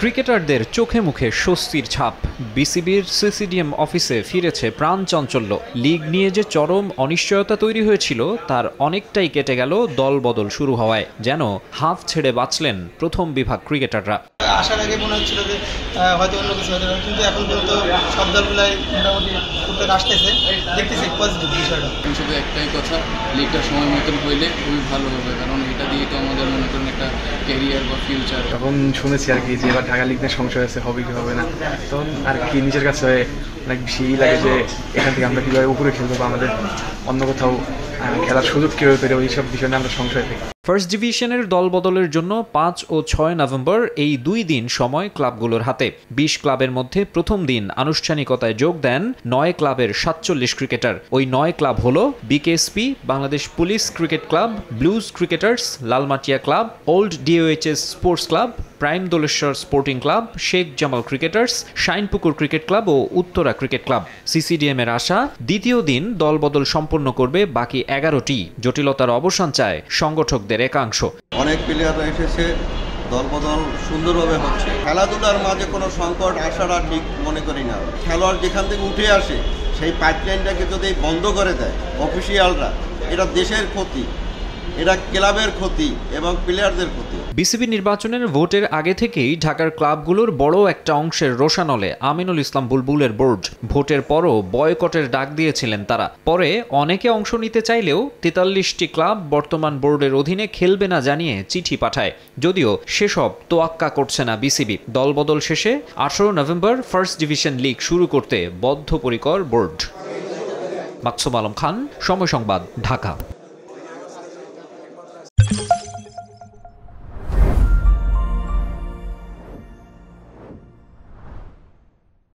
ক্রিকেটারদের চোখে মুখে স্বস্তির ছাপ। বিসিবির সিসিডিএম অফিসে ফিরেছে প্রাণচাঞ্চল্য। লিগ নিয়ে যে চরম অনিশ্চয়তা তৈরি হয়েছিল তার অনেকটাই কেটে গেল দল বদল শুরু হওয়ায়। যেন হাফ ছেড়ে বাঁচলেন প্রথম বিভাগ ক্রিকেটাররা। আসার আগে মনে হচ্ছিল যে হয়তো অন্য কিছু হতে পারে, কিন্তু এখন পর্যন্ত সব দলগুলাই মোটামুটি ফুটবল আসতেছে, দেখতেছি পজিটিভ বিষয়টা। শুধু একটাই কথা, লিগটা সময় মতন হইলে খুবই ভালো হবে, কারণ এটা দিয়ে তো আমাদের মনে করেন একটা ক্যারিয়ার বা ফিউচার। তখন শুনেছি আর কি যে এবার ঢাকা লিগ নিয়ে সংশয় আছে, হবে কি হবে না, তখন আর কি নিজের কাছে অনেক বেশি লাগে যে এখান থেকে আমরা কীভাবে উপরে খেলবো বা আমাদের অন্য কোথাও খেলার সুযোগ কীভাবে পেরে এইসব বিষয় নিয়ে আমরা সংশয় থাকি। ফার্স্ট ডিভিশনের দল বদলের জন্য ৫ ও ৬ নভেম্বর এই ২ দিন সময় ক্লাবগুলোর হাতে। ২০ ক্লাবের মধ্যে প্রথম দিন আনুষ্ঠানিকতায় যোগ দেন ৯ ক্লাবের ৪৭ ক্রিকেটার। ওই ৯ ক্লাব হলো BKSP, Bangladesh police cricket club, Blues cricketers, Lalmatia club, old DOHS sports club, prime Doleshwar sporting club, Sheikh Jamal cricketers, Shinepukur cricket club ও উত্তরা ক্রিকেট ক্লাব। সিসিডিএম এর আশা, দ্বিতীয় দিন দলবদল সম্পন্ন করবে বাকি ১১টি। জটিলতার অবসান চায় সংগঠকদের একাংশ। অনেক প্লেয়াররা এসেছে, দলবদল সুন্দরভাবে হচ্ছে। খেলাধুলার মাঝে কোনো সংকট আসাটা ঠিক মনে করি না। খেলোয়াড় যেখান থেকে উঠে আসে সেই পাইপলাইনটাকে যদি বন্ধ করে দেয় অফিসিয়ালরা, এটা দেশের ক্ষতি, এটা ক্লাবের ক্ষতি এবং প্লেয়ারদের ক্ষতি। বিসিবি নির্বাচনের ভোটের আগে থেকেই ঢাকার ক্লাবগুলোর বড় একটা অংশের রোষানলে আমিনুল ইসলাম বুলবুলের বোর্ড। ভোটের পরও বয়কটের ডাক দিয়েছিলেন তারা। পরে অনেকে অংশ নিতে চাইলেও ৪৩টি ক্লাব বর্তমান বোর্ডের অধীনে খেলবে না জানিয়ে চিঠি পাঠায়। যদিও সেসব তোয়াক্কা করছে না বিসিবি। দলবদল শেষে ১৮ নভেম্বর ফার্স্ট ডিভিশন লিগ শুরু করতে বদ্ধপরিকর বোর্ড। মাকসুম আলম খান, সময় সংবাদ, ঢাকা।